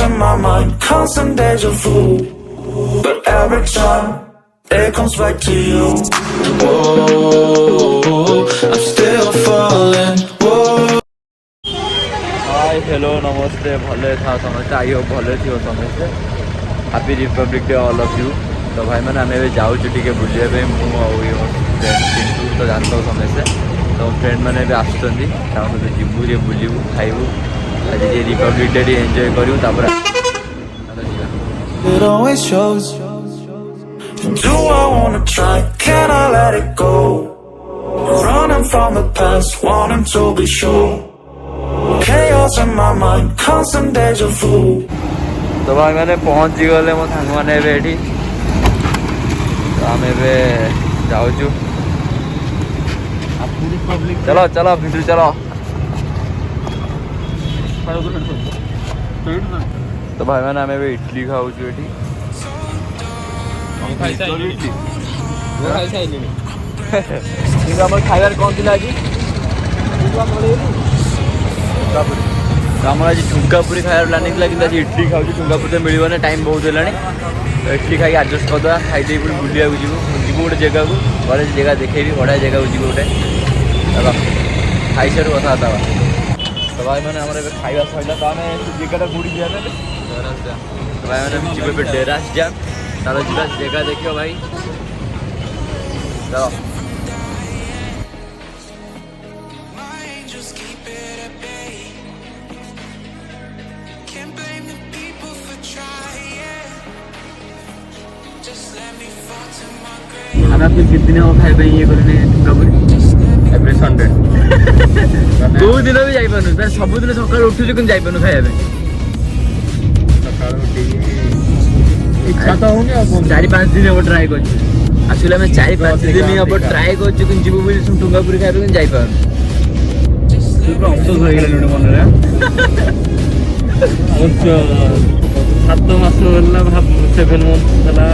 in my mind, constant deja vu. But every time it comes back to you. Whoa, I'm still falling. Whoa. Hi hello नमस्ते भले था समस्ते I hope भले थी समस्ते happy Republic day all of you. तो भाई मैंने आम जाऊँ टे बुझे फ्रेंड चिंटू तो जानता समस्ते तो फ्रेंड मैंने आसुँच जीवु जे बुलू खाइबू आज रिपब्लिक डे एंजॉय करूँ तापर It always shows. Do I wanna try? Can I let it go? Running from the past, wanting to be sure. Chaos in my mind, constant deja vu. तो भाई मैंने पहुँची गले मो सांग मैंने ये तो आम जाऊँ चलो चलो भितर चलो। तो भाई मैंने आम इडली खाऊ खाइबार कौन थी आज आम आज झुमका पूरी खाइबार प्लानिंग था कि आज इडली खाऊ झुमका पूरी तो मिलने टाइम बहुत है इडली खाई आडजस्ट करदे खाई पुणी बुलिया जीवु गोटे जगह को गले जगह देखेबी बढ़िया जगह को जीवु गोटे चलो खाई सारू कथा तो भाई मैंने आम खाଇବା सर तो आम जगह गुड़ी जाए तो भाई मैंने जी डेरास जाम तार जा जगह देखियो भाई चलो। आप कितने दिन हो खाए ये करने एवरी संडे दो दिन भी जाई पानु सब दिन सकाळ उठुछु कि जाई पानु खाया इच्छा तो होने अब 4-5 दिन अब ट्राई कर एक्चुअली मैं 4-5 दिन अब ट्राई कर कि जीव बोली टुंगापुरी खाए कि जाई पानु पूरा अफसोस हो गेला नोटे मन रे 7 मास होला भाब 7 मंथ होला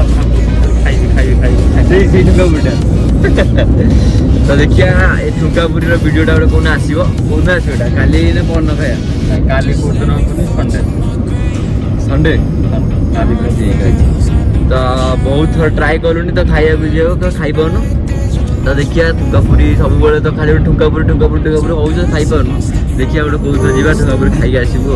ठुंगापुरी तो देखिए ये ठुंगापुरी वीडियोटा गोटे कौन आसो काली ना कौन न खाया काली संडे संडे ठीक है तो बहुत थर ट्राए कलुनी तो खाया तो खाई पानु तो देखिए ठुंगापुरी सब तो खाली ठुंगापुरी ठुंगापुरी ठुंगापुरी हो खाई पानु देखिए गोटे कौन जा ठुंगापुरी खाई आसबू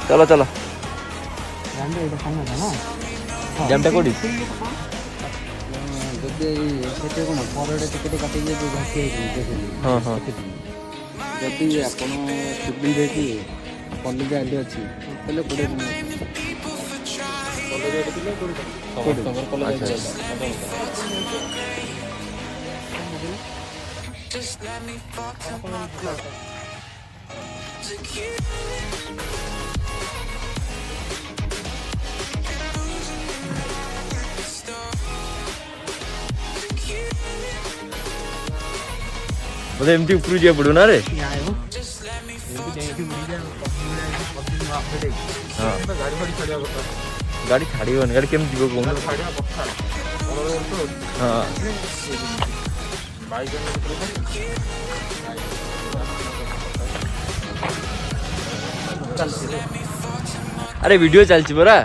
चलो चलो जमटा कोडी हाँ हाँ जदि आप पल्ली आइडी अच्छी बोले एमती ऊपर जाए पड़ो ना रे गाड़ी छाड़ी गाड़ी केम जीव कौन हाँ अरे वीडियो चलची परा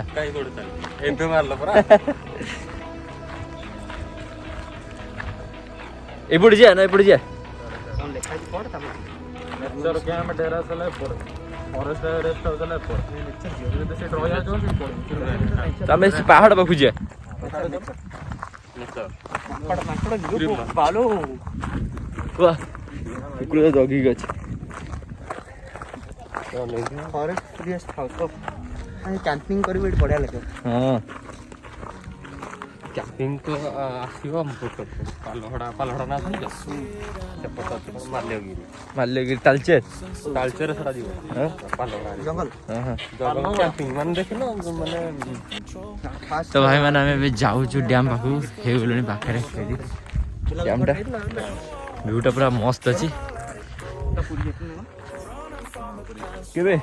मारल परा एपटे जा ना एपटे जा नेचर कैंप डेरास वाला फॉरेस्ट रेस्ट हाउस वाला नेचर से रहा जो तमे पहाड़ पाखु जा नेचर माकड़ बालो वाह कुकुर जगी गछ फॉरेस्ट रेस्ट हाउस तो कैंपिंग करबे बढ़िया लगे हां कैंपिंग को आसीबो हम पालहड़ा ना था माल्यगिरी तालचेर सरा जीव जंगल जंगल कैंपिंग मान देखे ना माने तो भाई माने हमें जाऊ छु डैम पाखु हे गेलनी पाखरे डैम टा व्यूटा पूरा मस्त अछि केबे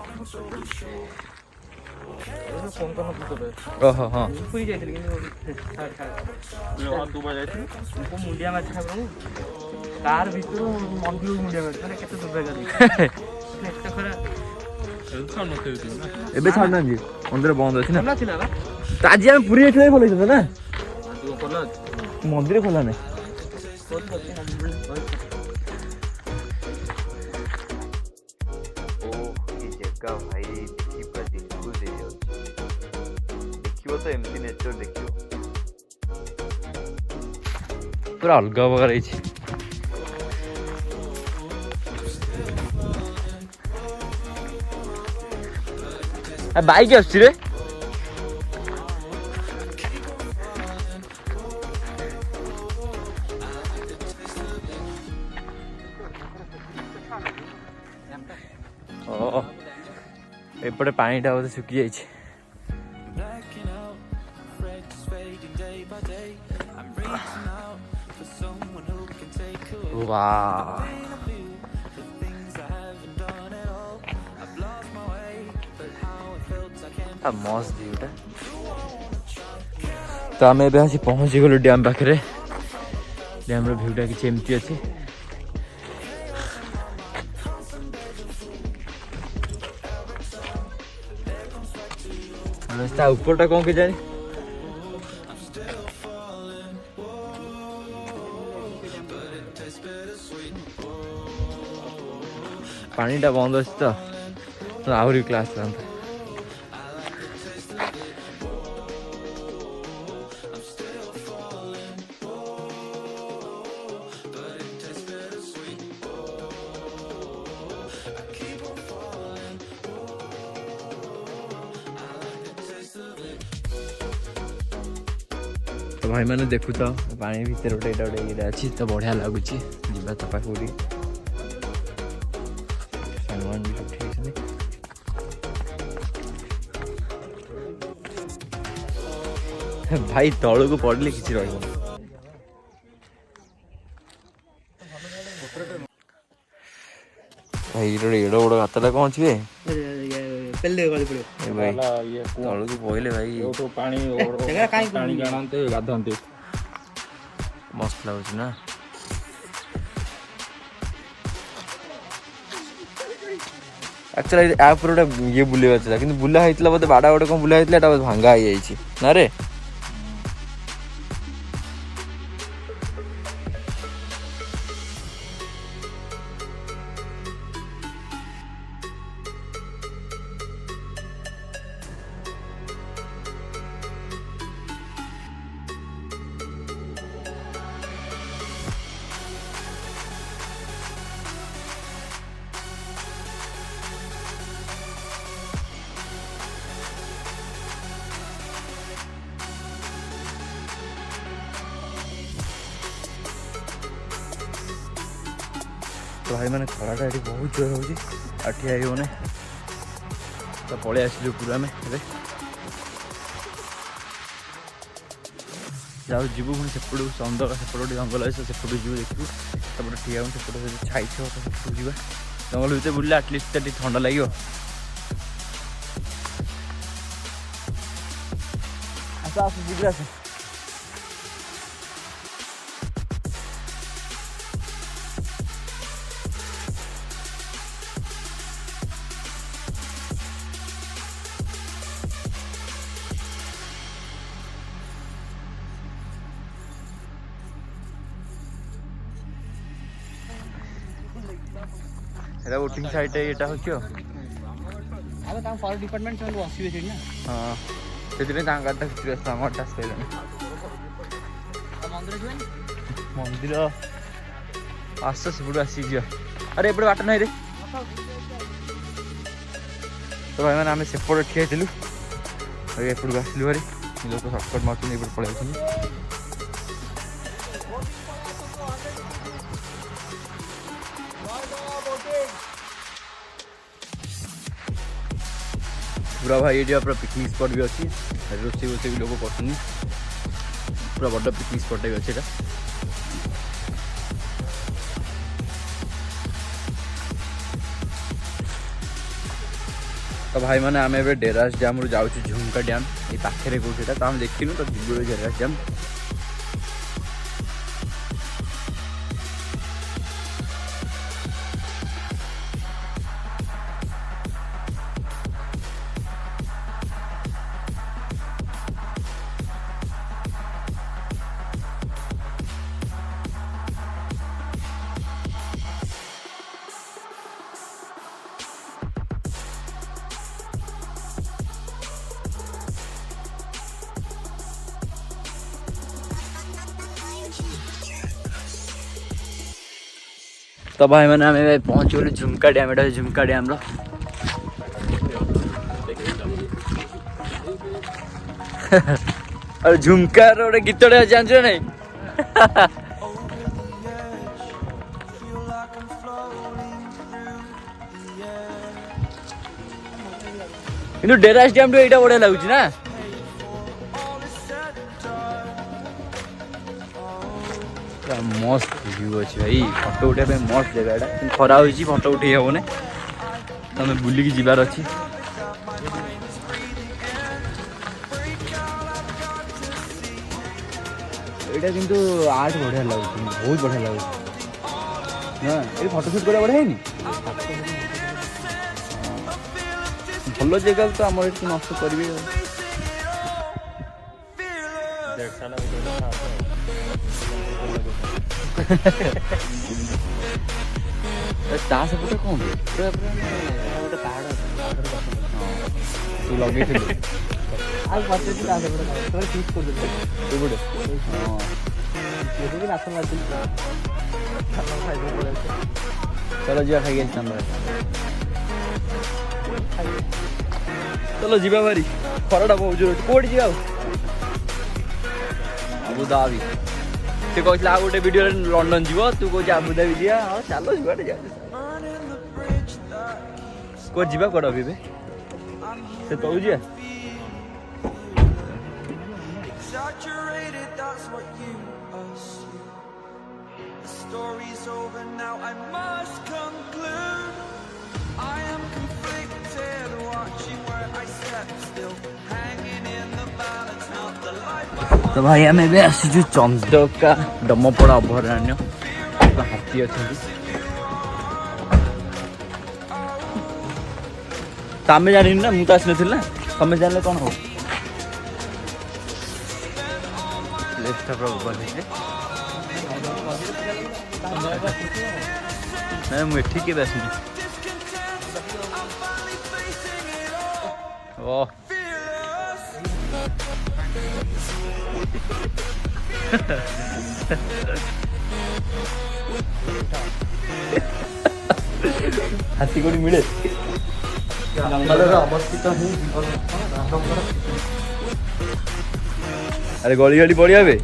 ଫୋନ୍ କରିନଥିଲି ଓହୋ ହଁ ପୁରୀ ଯାଇଥିଲି କିନ୍ତୁ ଦୁବାଇ ଯାଇଥିଲି ମୁଁ ମୁଣ୍ଡିଆ ମାରିଛି ଠାକୁରଙ୍କୁ କାର ଭିତରୁ ମନ୍ଦିରକୁ ମୁଣ୍ଡିଆ ମାରିଛି ମାନେ କେତେ ଦୁର୍ଭାଗ୍ୟ ଏତେ ଖରା ଏବେ ଛାଡୁନାହାନ୍ତି ମନ୍ଦିର ବନ୍ଦ ଅଛି ନା ଥିଲା ବା ତ ଆଜି ଆମେ ପୁରୀ ଯାଇଥିଲେ ଭଲ ହେଇଥାନ୍ତା ନା ଆଜି ଖୋଲା ଅଛି ମନ୍ଦିର ଖୋଲା ନାହିଁ ଜାଗା ଭାଇ ଦେଖି ପୁରା ଦିଲଖୁଶ ହେଇଯାଉଛି ଦେଖିବ ତ ଏମିତି ନେଚର ଦେଖିବ ପୁରା ଅଲଗା ପ୍ରକାର ହେଇଛି ବାଇକ୍ ଆସୁଛି ରେ ଏପଟେ ପାଣିଟା ବୋଧେ ଶୁଖି ଯାଇଛି ମସ୍ତ ଭିଉଟା ତ ଆମେ ଏବେ ଆସି ପହଞ୍ଚିଗଲୁ ଡ୍ୟାମ୍ ପାଖରେ ଡ୍ୟାମ୍ର ଭିଉଟା କିଛି ଏମିତି ଅଛି ତା ଉପରଟା କ'ଣ କେଜାଣି ପାଣିଟା ବନ୍ଦ ଅଛି ତ ଆହୁରି କ୍ଲାସ୍ ଥାନ୍ତା तो भाई मैंने देखु तो पानी भीतर गोटे यहाँ गोटे ये अच्छी तो बढ़िया लगुच जीवा तो पाख भाई तलू को पड़े किसी रही भाई एड़ बड़ गातटा कौन अच्छे तलू को पहले भाई पानी जानाते गाधाते मस्त लगुच ना एक्चुअली आप गोटे ये बुलेवा था कि बुला होता बोधे बाड़ा गोटे कौन बुला होता भांगा हो ना रे तो भाई मैंने खराटा ये बहुत जोर हो ठिया होने तो पलि आसलु पूरा में जाऊ जीवु पुणी सेपट चंदक सेपट गोटे जंगल अच्छे सेपट जीव देखू तपटे ठिया हो सेपट छाई सेपट जा जंगल भितर बुले आटलिस्ट ठंडा लगे आस आस जीव आस এটা ବୋଟିଂ ସାଇଟ୍ ଏଇଟା ହେଉଛି ଆଉ ଆବେ ତାଙ୍କ ଫରେଷ୍ଟ ଡିପାର୍ଟମେଣ୍ଟ ସେମାନେ ବସିବେ ସେଇଠି ନା ହଁ ସେଥିପାଇଁ ତାଙ୍କ ଗାଡ଼ିଟା କିଛି ବ୍ୟସ୍ତ ଆମ ଗାଡ଼ିଟା ଆସିପାରିଲାନି ମନ୍ଦିର ଯିବାନି ମନ୍ଦିର ଆସ ସେପଟୁ ଆସିକି ଯିବା ଆରେ ଏପଟେ ବାଟ ନାହିଁ ରେ ତ ଭାଇମାନେ ଆମେ ସେପଟେ ଠିଆ ହେଇଥିଲୁ ଏପଟକୁ ଆସିଲୁ ଭାରି ଲୋକ ସର୍ଟକଟ୍ ମାରୁଛନ୍ତି ଏପଟେ ପଳେଇ ଯାଉଛନ୍ତି पूरा भाई ये पूरा पिकनिक स्पॉट भी अच्छी रोसे वोसे भी लोग कर पूरा बड़ पिकनिक स्पॉट भी अच्छे तो भाई मैंने आम ए डेरास डैम रु जाऊँ झुमका डैम ये पाखे कौटा तो आम देखिनु तो जीव डेरास डैम। तो भाई मैंने आम पहुँच गलु झुमका डैम एटा झुमका डैम रो और झुमका रो गीत जानछ नहीं किंतु डेरास डैम एटा बढ़िया लगुच ना मस्त व्यू अच्छे भाई फोटो उठे मस्त जगह खरा हो फोटो उठे हेन तुम बुलिकी जीवार अच्छी यहाँ किंतु आर्ट बढ़िया लगुच बहुत बढ़िया लगुच ना ये फोटोशूट कर बढ़िया है भल जगह तो आम नष्ट करेंगे सेपटे कौन तू लगे चलो जी खाई चलो जी भारी खराटा बहुत जोर कौट जी अबुधाबी से कहते आ गोटे वीडियो लंडन जीव तू कौच अबुधाबी दिया हाँ चलो जुआटे जा कौ जा कौट अभी से तौ जी तो भाई आम ए आसीचु चंदका डमपड़ा अभयारण्य हाथी अच्छा तो आम जानी ना मुझे आस ना तुम जान कौन हो ना मुझे के आस हाथी कोड़ी मिले जंगल अवस्थित अरे गली गली पड़िया बे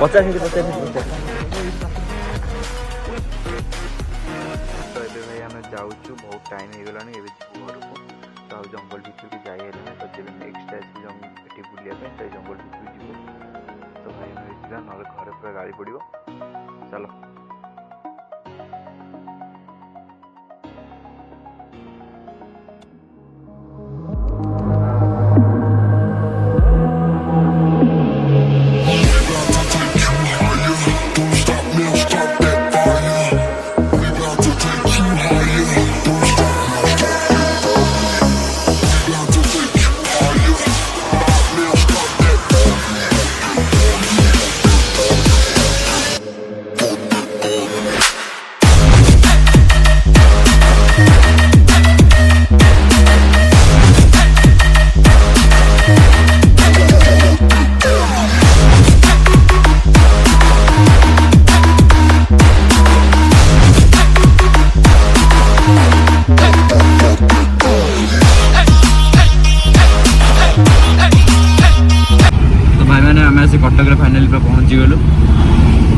पचास जाऊँ बहुत टाइम हो गला घर को तो आ जंगल भितर को जाए तो जब नेक्स्ट आसो बुलाया तो जंगल भितर जीव तो भाई ना घर पूरा गाड़ी पड़ो चलो कटक फाइनाली पूरा पहुँची गलु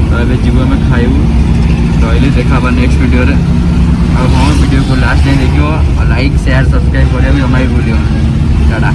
तो ये जीव आम खाइबू रही देखा नेक्स्ट वीडियो रे हाँ वीडियो को लास्ट नहीं देखियो लाइक शेयर सब्सक्राइब करिया भी जमा भूलियो टाटा।